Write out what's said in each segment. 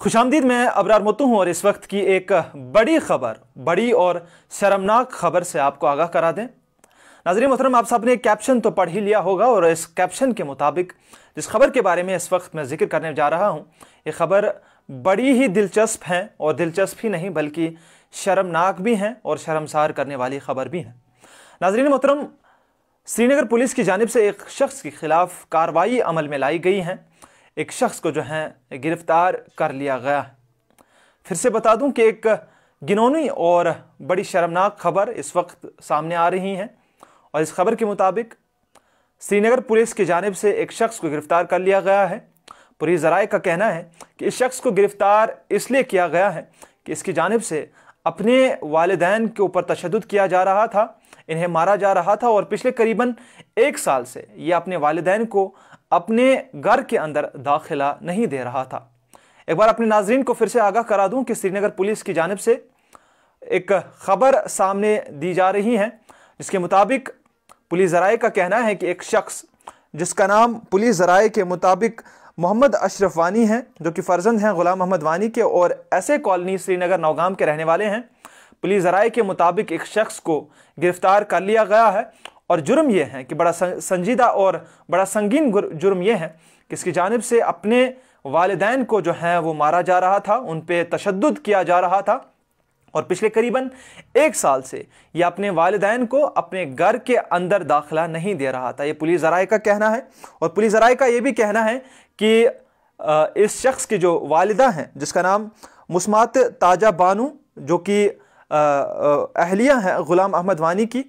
खुशामदीद, मैं अबरार मुत्तू हूँ और इस वक्त की एक बड़ी और शर्मनाक खबर से आपको आगाह करा दें। नाज़रीन मोहतरम, आप सब ने कैप्शन तो पढ़ ही लिया होगा और इस कैप्शन के मुताबिक जिस खबर के बारे में इस वक्त मैं जिक्र करने जा रहा हूँ, ये खबर बड़ी ही दिलचस्प है और दिलचस्प ही नहीं बल्कि शर्मनाक भी हैं और शर्मसार करने वाली खबर भी है। नाज़रीन मोहतरम, श्रीनगर पुलिस की जानिब से एक शख्स के खिलाफ कार्रवाई अमल में लाई गई है। एक शख्स को जो है गिरफ्तार कर लिया गया है। फिर से बता दूं कि एक घिनौनी और बड़ी शर्मनाक खबर इस वक्त सामने आ रही है और इस खबर के मुताबिक श्रीनगर पुलिस की जानिब से एक शख्स को गिरफ्तार कर लिया गया है। पुलिस ज़राए का कहना है कि इस शख्स को गिरफ्तार इसलिए किया गया है कि इसकी जानिब से अपने वालिदैन के ऊपर तशद्दुद किया जा रहा था, इन्हें मारा जा रहा था और पिछले करीबन 1 साल से ये अपने वालिदैन को अपने घर के अंदर दाखिला नहीं दे रहा था। एक बार अपने नाजरीन को फिर से आगाह करा दूं कि श्रीनगर पुलिस की जानिब से एक खबर सामने दी जा रही है जिसके मुताबिक पुलिस ज़राए का कहना है कि एक शख्स जिसका नाम पुलिस ज़राए के मुताबिक मोहम्मद अशरफ वानी है, जो कि फ़र्जंद हैं ग़ुलाम अहमद वानी के और ऐसे कॉलोनी श्रीनगर नौगाम के रहने वाले हैं। पुलिस ज़राए के मुताबिक एक शख्स को गिरफ्तार कर लिया गया है और जुर्म यह है कि बड़ा संजीदा और बड़ा संगीन जुर्म यह है कि इसकी जानिब से अपने वालिदैन को जो है वो मारा जा रहा था, उन पे तशद्दुद किया जा रहा था और पिछले करीबन 1 साल से ये अपने वालिदैन को अपने घर के अंदर दाखिला नहीं दे रहा था। ये पुलिस ज़राए का कहना है और पुलिस ज़राए का ये भी कहना है कि इस शख्स की जो वालिदा हैं, जिसका नाम मुस्मात ताजा बानू, जो कि अहलिया है ग़ुलाम अहमद वानी की,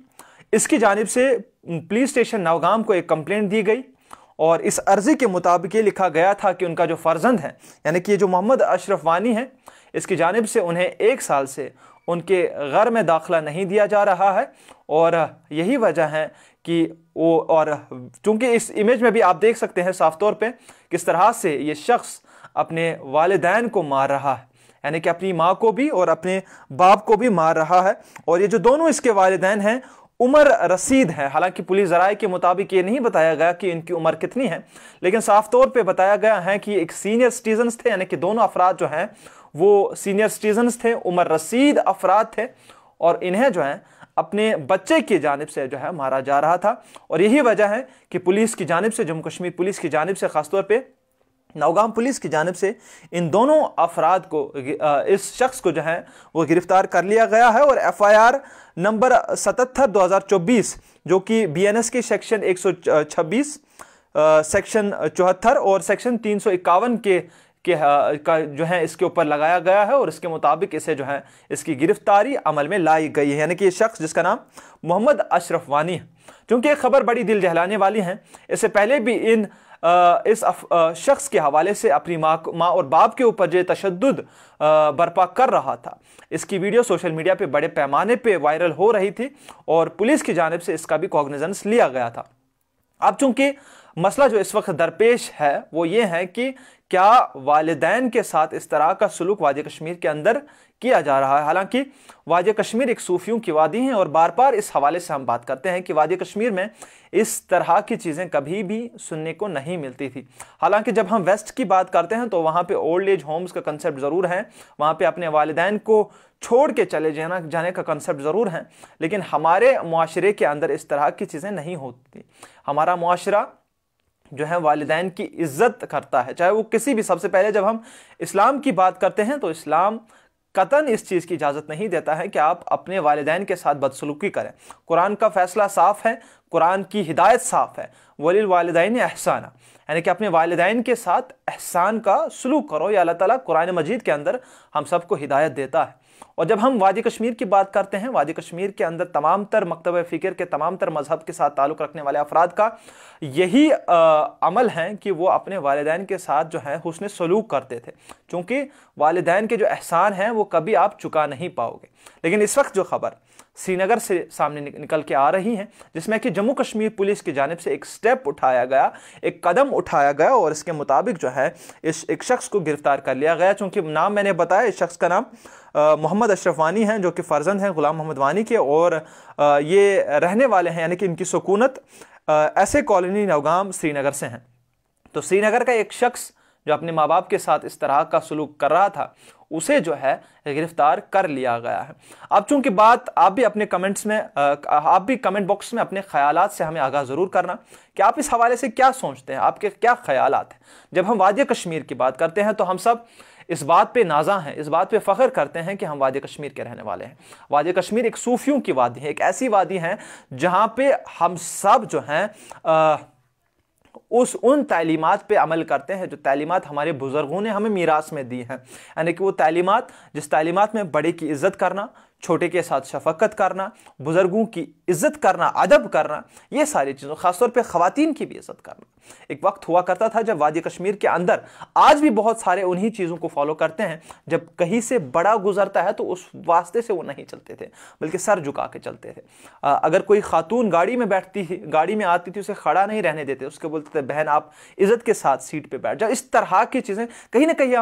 इसकी जानिब से पुलिस स्टेशन नौगाम को एक कंप्लेंट दी गई और इस अर्जी के मुताबिक ये लिखा गया था कि उनका जो फ़र्जंद है, यानी कि ये जो मोहम्मद अशरफ वानी है, इसकी जानिब से उन्हें 1 साल से उनके घर में दाखिला नहीं दिया जा रहा है और यही वजह है कि वो, और चूँकि इस इमेज में भी आप देख सकते हैं साफ तौर पे किस तरह से ये शख्स अपने वालिदैन को मार रहा है, यानी कि अपनी माँ को भी और अपने बाप को भी मार रहा है। और ये जो दोनों इसके वालिदैन हैं उमर रसीद है। हालांकि पुलिस ज़राए के मुताबिक ये नहीं बताया गया कि इनकी उम्र कितनी है, लेकिन साफ तौर पे बताया गया है कि एक सीनियर सिटीजन्स थे, यानी कि दोनों अफराद जो हैं वो सीनियर सिटीजन्स थे, उमर रसीद अफराद थे और इन्हें जो है अपने बच्चे की जानिब से जो है मारा जा रहा था। और यही वजह है कि पुलिस की जानिब से, जम्मू कश्मीर पुलिस की जानिब से, ख़ासतौर पर नौगाम पुलिस की जानिब से इन दोनों अफराद को, इस शख्स को जो है वो गिरफ्तार कर लिया गया है और FIR नंबर 77/2024, जो कि BNS के सेक्शन 126, सेक्शन 74 और सेक्शन 351 का जो है इसके ऊपर लगाया गया है और इसके मुताबिक इसे जो है इसकी गिरफ्तारी अमल में लाई गई है, यानी कि ये शख्स जिसका नाम मोहम्मद अशरफ वानी है। चूँकि एक खबर बड़ी दिल जहलाने वाली है, इससे पहले भी इस शख्स के हवाले से अपनी माँ और बाप के ऊपर जो तशद्दुद बर्पा कर रहा था, इसकी वीडियो सोशल मीडिया पे बड़े पैमाने पे वायरल हो रही थी और पुलिस की जानिब से इसका भी कॉग्निजेंस लिया गया था। अब चूंकि मसला जो इस वक्त दरपेश है वो ये है कि क्या वालिदैन के साथ इस तरह का सलूक वादी कश्मीर के अंदर किया जा रहा है। हालांकि वादी कश्मीर एक सूफियों की वादी है और बार बार इस हवाले से हम बात करते हैं कि वादी कश्मीर में इस तरह की चीज़ें कभी भी सुनने को नहीं मिलती थी। हालांकि जब हम वेस्ट की बात करते हैं तो वहाँ पे ओल्ड एज होम्स का कंसेप्ट ज़रूर है, वहाँ पे अपने वालिदैन को छोड़ के चले जाने का कंसेप्ट ज़रूर है, लेकिन हमारे मुआशरे के अंदर इस तरह की चीज़ें नहीं होती। हमारा मुआशरा जो है वालिदैन की इज्जत करता है, चाहे वो किसी भी। सबसे पहले जब हम इस्लाम की बात करते हैं तो इस्लाम कतन इस चीज़ की इजाज़त नहीं देता है कि आप अपने वालिदैन के साथ बदसलूकी करें। कुरान का फैसला साफ है, कुरान की हिदायत साफ है, वलिल वालिदैन एहसाना, यानी कि अपने वालिदैन के साथ एहसान का सलूक करो। या अल्लाह ताला कुरान मजीद के अंदर हम सबको हिदायत देता है। और जब हम वादी कश्मीर की बात करते हैं, वादी कश्मीर के अंदर तमाम तर मकतब फ़िक्र के, तमाम तर मजहब के साथ ताल्लुक़ रखने वाले अफराद का यही अमल है कि वो अपने वालिदैन के साथ जो है हुस्न सलूक करते थे, क्योंकि वालिदैन के जो एहसान हैं वो कभी आप चुका नहीं पाओगे। लेकिन इस वक्त जो खबर श्रीनगर से सामने निकल के आ रही हैं, जिसमें कि जम्मू कश्मीर पुलिस की जानिब से एक स्टेप उठाया गया, एक कदम उठाया गया और इसके मुताबिक जो है इस एक शख्स को गिरफ्तार कर लिया गया। चूँकि नाम मैंने बताया, इस शख्स का नाम मोहम्मद अशरफ वानी हैं, जो कि फ़र्जंद हैं ग़ुलाम अहमद वानी के और ये रहने वाले हैं, यानी कि इनकी सुकूनत ऐसे कॉलोनी नौगाम श्रीनगर से हैं। तो श्रीनगर का एक शख्स जो अपने माँ बाप के साथ इस तरह का सलूक कर रहा था, उसे जो है गिरफ्तार कर लिया गया है। अब चूंकि बात आप भी अपने कमेंट्स में आप भी कमेंट बॉक्स में अपने ख्यालात से हमें आगाह ज़रूर करना कि आप इस हवाले से क्या सोचते हैं, आपके क्या ख्यालात हैं। जब हम वादी कश्मीर की बात करते हैं तो हम सब इस बात पे नाज़ा हैं, इस बात पे फ़ख्र करते हैं कि हम वादी कश्मीर के रहने वाले हैं। वादी कश्मीर एक सूफियों की वादी है, एक ऐसी वादी है जहाँ पे हम सब जो हैं उन तालीमात पे अमल करते हैं जो तालीमात हमारे बुजुर्गों ने हमें मीरास में दी हैं। यानी कि वो तालीमात, जिस तालीमात में बड़े की इज़्ज़त करना, छोटे के साथ शफकत करना, बुजुर्गों की इज़्ज़त करना, अदब करना, ये सारी चीज़ों, ख़ासतौर पे ख़वातीन की भी इज़्ज़त करना। एक वक्त हुआ करता था जब वादी कश्मीर के अंदर, आज भी बहुत सारे उन्हीं चीज़ों को फॉलो करते हैं, जब कहीं से बड़ा गुजरता है तो उस वास्ते से वो नहीं चलते थे बल्कि सर झुका के चलते थे। अगर कोई खातून गाड़ी में बैठती थी, गाड़ी में आती थी, उसे खड़ा नहीं रहने देते, उसके बोलते थे बहन आप इज़्ज़त के साथ सीट पर बैठ जाओ। इस तरह की चीज़ें कहीं ना कहीं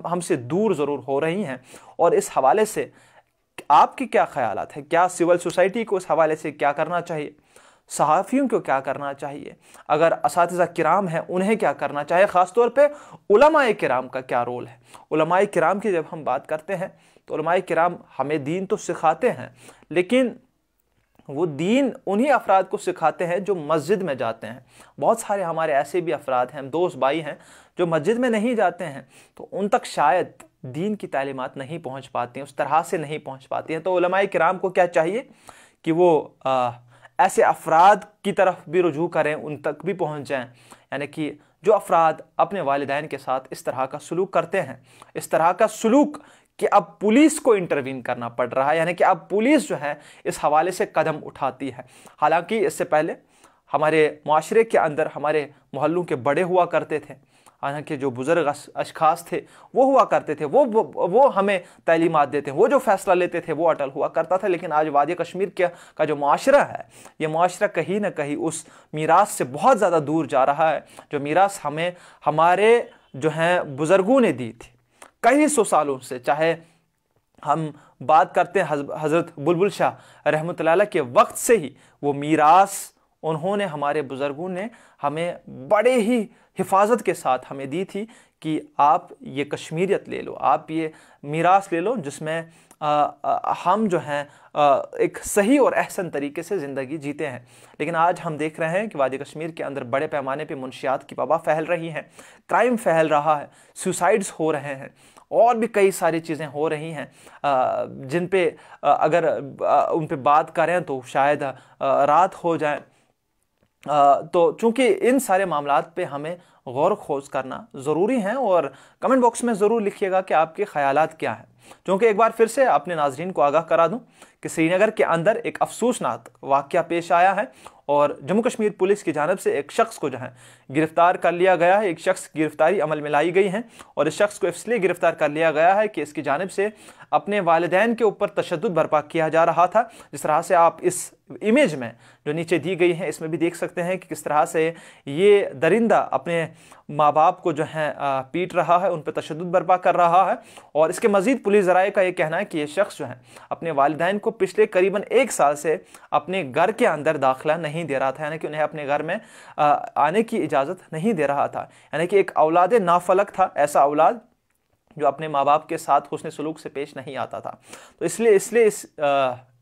हमसे दूर ज़रूर हो रही हैं। और इस हवाले से आपके क्या ख्यालात हैं? क्या सिविल सोसाइटी को इस हवाले से क्या करना चाहिए? सहाफ़ियों को क्या करना चाहिए? अगर असातिज़ा किराम हैं उन्हें क्या करना चाहिए? ख़ासतौर पे उलमाए किराम का क्या रोल है? उलमाए किराम की जब हम बात करते हैं तो उलमाए किराम हमें दीन तो सिखाते हैं, लेकिन वो दीन उन्हीं अफराद को सिखाते हैं जो मस्जिद में जाते हैं। बहुत सारे हमारे ऐसे भी अफराद हैं, दोस्त भाई हैं, जो मस्जिद में नहीं जाते हैं, तो उन तक शायद दीन की तालीमात नहीं पहुंच पाती हैं, उस तरह से नहीं पहुंच पाती हैं। तो उलमाए किराम को क्या चाहिए कि वो ऐसे अफराद की तरफ भी रुजू करें, उन तक भी पहुंच जाएं। यानी कि जो अफराद अपने वालिदैन के साथ इस तरह का सलूक करते हैं, इस तरह का सलूक कि अब पुलिस को इंटरवीन करना पड़ रहा है, यानी कि अब पुलिस जो है इस हवाले से कदम उठाती है। हालांकि इससे पहले हमारे माशरे के अंदर हमारे मोहल्लों के बड़े हुआ करते थे, हालांकि जो बुजुर्ग अशखास थे वो हुआ करते थे, वो हमें तालीमात देते, वो जो फैसला लेते थे वो अटल हुआ करता था। लेकिन आज वादी कश्मीर का जो माशरा है, ये माशरा कहीं ना कहीं उस मीरास से बहुत ज़्यादा दूर जा रहा है, जो मीरास हमें हमारे जो हैं बुजुर्गों ने दी थी कई सौ सालों से। चाहे हम बात करते हैं हज़रत बुलबुल शाह रहमतुल्लाह अलैह के वक्त से ही वो मीरास उन्होंने, हमारे बुजुर्गों ने हमें बड़े ही हिफाजत के साथ हमें दी थी कि आप ये कश्मीरियत ले लो, आप ये मीरास ले लो, जिसमें हम जो हैं एक सही और अहसन तरीके से ज़िंदगी जीते हैं। लेकिन आज हम देख रहे हैं कि वादी कश्मीर के अंदर बड़े पैमाने पे मुनशियात की वबा फैल रही हैं, क्राइम फैल रहा है, सुसाइड्स हो रहे हैं, और भी कई सारी चीज़ें हो रही हैं जिन पे अगर उन पे बात करें तो शायद रात हो जाए। तो चूंकि इन सारे मामलात पे हमें गौर खोज करना ज़रूरी है, और कमेंट बॉक्स में ज़रूर लिखिएगा कि आपके ख्यालात क्या हैं। क्योंकि एक बार फिर से अपने नाजरीन को आगाह करा दूं कि श्रीनगर के अंदर एक अफसोसनाक वाक़या पेश आया है, और जम्मू कश्मीर पुलिस की जानिब से एक शख्स को जो है गिरफ्तार कर लिया गया है। एक शख्स की गिरफ्तारी अमल में लाई गई है, और इस शख्स को इसलिए गिरफ्तार कर लिया गया है कि इसकी जानिब से अपने वालिदैन के ऊपर तशद्दुद बर्पा किया जा रहा था। जिस तरह से आप इस इमेज में जो नीचे दी गई है इसमें भी देख सकते हैं कि किस तरह से ये दरिंदा अपने माँ बाप को जो है पीट रहा है, उन पर तशद्दुद बर्पा कर रहा है। और इसके मज़ीद पुलिस ज़राए का ये कहना है कि ये शख्स जो है अपने वालिदैन को पिछले करीबन 1 साल से अपने घर के अंदर दाखिला नहीं दे रहा था, यानी कि उन्हें अपने घर में आने की इजाज़त नहीं दे रहा था। यानी कि एक औलाद नाफलक था, ऐसा औलाद जो अपने माँ बाप के साथ हुस्न सलूक से पेश नहीं आता था। तो इसलिए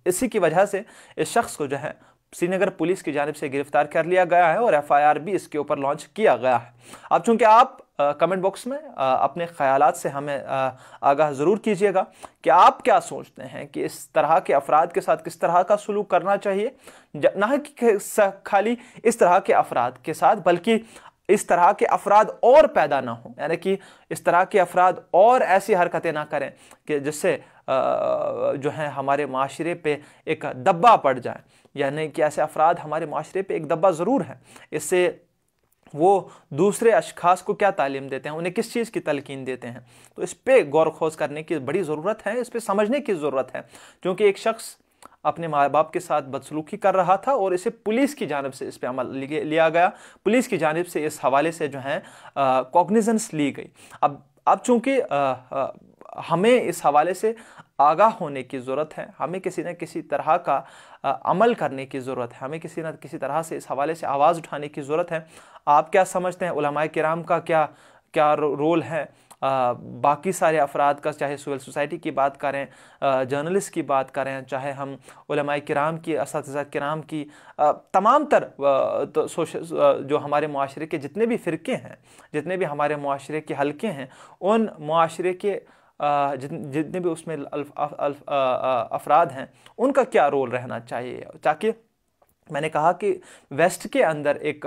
इसी की वजह से इस शख्स को जो है श्रीनगर पुलिस की जानिब से गिरफ्तार कर लिया गया है, और FIR भी इसके ऊपर लॉन्च किया गया है। अब चूंकि आप कमेंट बॉक्स में अपने ख्यालात से हमें आगाह ज़रूर कीजिएगा कि आप क्या सोचते हैं कि इस तरह के अफराद के साथ किस तरह का सलूक करना चाहिए, ना कि खाली इस तरह के अफराद के साथ, बल्कि इस तरह के अफराद और पैदा ना हो, यानी कि इस तरह के अफराद और ऐसी हरकतें ना करें कि जिससे जो है हमारे माशरे पे एक दब्बा पड़ जाए। यानी कि ऐसे अफराद हमारे माशरे पे एक दब्बा ज़रूर है, इससे वो दूसरे अशखास को क्या तालीम देते हैं, उन्हें किस चीज़ की तलकीन देते हैं। तो इस पर गौर खोज करने की बड़ी ज़रूरत है, इस पर समझने की ज़रूरत है। क्योंकि एक शख्स अपने माँ बाप के साथ बदसलूकी कर रहा था, और इसे पुलिस की जानिब से इस पर अमल लिया गया, पुलिस की जानिब से इस हवाले से जो है कॉग्निजेंस ली गई। अब चूँकि हमें इस हवाले से आगाह होने की ज़रूरत है, हमें किसी न किसी तरह का अमल करने की ज़रूरत है, हमें किसी न किसी तरह से इस हवाले से आवाज़ उठाने की ज़रूरत है। आप क्या समझते हैं, उलमाए किराम का क्या रोल है बाकी सारे अफराद का, चाहे सिविल सोसाइटी की बात करें, जर्नलिस्ट की बात करें, चाहे हम उलमाए किराम की, असातिज़ा किराम की, तमाम तर तो जो हमारे मुआशरे के जितने भी फ़िरके हैं, जितने भी हमारे मुआशरे के हलके हैं, उन मुआशरे के जितने भी उसमें अफराद हैं, उनका क्या रोल रहना चाहिए, ताकि मैंने कहा कि वेस्ट के अंदर एक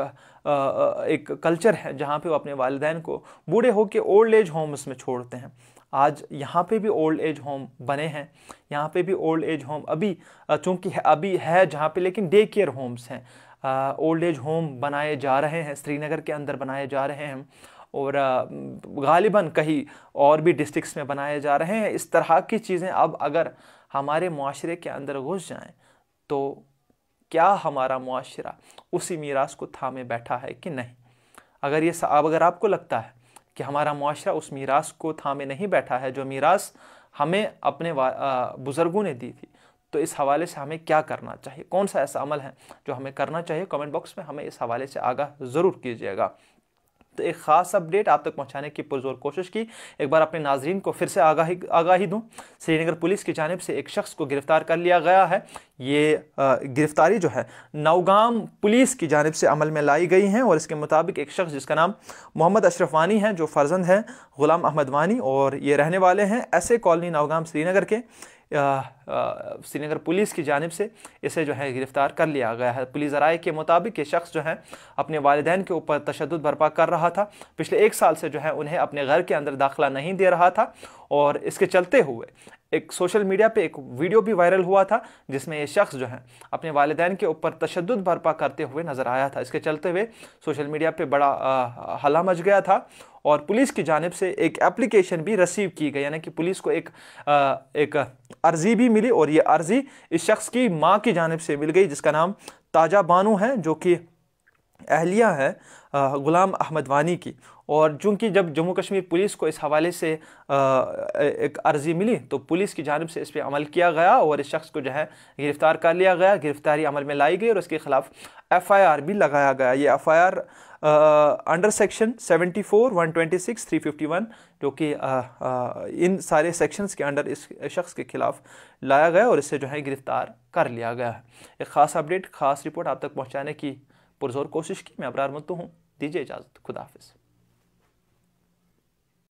कल्चर है जहाँ पे वो अपने वालिदैन को बूढ़े होकर ओल्ड एज होम्स में छोड़ते हैं। आज यहाँ पे भी ओल्ड एज होम बने हैं, यहाँ पे भी ओल्ड एज होम अभी चूँकि अभी है जहाँ पे, लेकिन डे केयर होम्स हैं, ओल्ड एज होम बनाए जा रहे हैं, श्रीनगर के अंदर बनाए जा रहे हैं और गालिबन कहीं और भी डिस्ट्रिक्ट्स में बनाए जा रहे हैं। इस तरह की चीज़ें अब अगर हमारे मुआशरे के अंदर घुस जाएं तो क्या हमारा मुआशरा उसी मीरास को थामे बैठा है कि नहीं? अगर आपको लगता है कि हमारा मुआशरा उस मीरास को थामे नहीं बैठा है जो मीरास हमें अपने बुज़ुर्गों ने दी थी, तो इस हवाले से हमें क्या करना चाहिए, कौन सा ऐसा अमल है जो हमें करना चाहिए, कमेंट बॉक्स में हमें इस हवाले से आगाह ज़रूर कीजिएगा। तो एक ख़ास अपडेट आप तक पहुंचाने की पुरजोर कोशिश की। एक बार अपने नाजरीन को फिर से आगाही दूं, श्रीनगर पुलिस की जानिब से एक शख्स को गिरफ़्तार कर लिया गया है। ये गिरफ़्तारी जो है नौगाम पुलिस की जानिब से अमल में लाई गई हैं और इसके मुताबिक एक शख्स जिसका नाम मोहम्मद अशरफ वानी है, जो फ़र्जंद है ग़ुलाम अहमद वानी, और ये रहने वाले हैं ऐसे कॉलोनी नौगाम श्रीनगर के। श्रीनगर पुलिस की जानिब से इसे जो है गिरफ़्तार कर लिया गया है। पुलिस ज़राए के मुताबिक ये शख्स जो है अपने वालिदैन के ऊपर तशद्दुद बर्पा कर रहा था। पिछले 1 साल से जो है उन्हें अपने घर के अंदर दाखिला नहीं दे रहा था और इसके चलते हुए एक सोशल मीडिया पे एक वीडियो भी वायरल हुआ था जिसमें ये शख्स जो है अपने वालिदैन के ऊपर तशद्दुद बर्पा करते हुए नज़र आया था। इसके चलते हुए सोशल मीडिया पे बड़ा हल्ला मच गया था और पुलिस की जानिब से एक एप्लीकेशन भी रिसीव की गई, यानी कि पुलिस को एक अर्ज़ी भी मिली और ये अर्ज़ी इस शख्स की माँ की जानिब से मिल गई जिसका नाम ताजा बानू है, जो कि अहलिया है ग़ुलाम अहमद वानी की। और चूँकि जब जम्मू कश्मीर पुलिस को इस हवाले से एक अर्ज़ी मिली तो पुलिस की जानिब से इस पर अमल किया गया और इस शख्स को जो है गिरफ़्तार कर लिया गया, गिरफ़्तारी अमल में लाई गई और उसके ख़िलाफ़ FIR भी लगाया गया। ये FIR अंडर सेक्शन 74, 126, 351 जो कि इन सारे सेक्शंस के अंडर इस शख्स के खिलाफ लाया गया और इससे जो है गिरफ़्तार कर लिया गया है। एक ख़ास अपडेट, ख़ास रिपोर्ट आप तक पहुँचाने की पुरज़ोर कोशिश की। मैं अबरार मुत्तू हूँ, दीजिए इजाज़त, खुदा हाफ़िज़।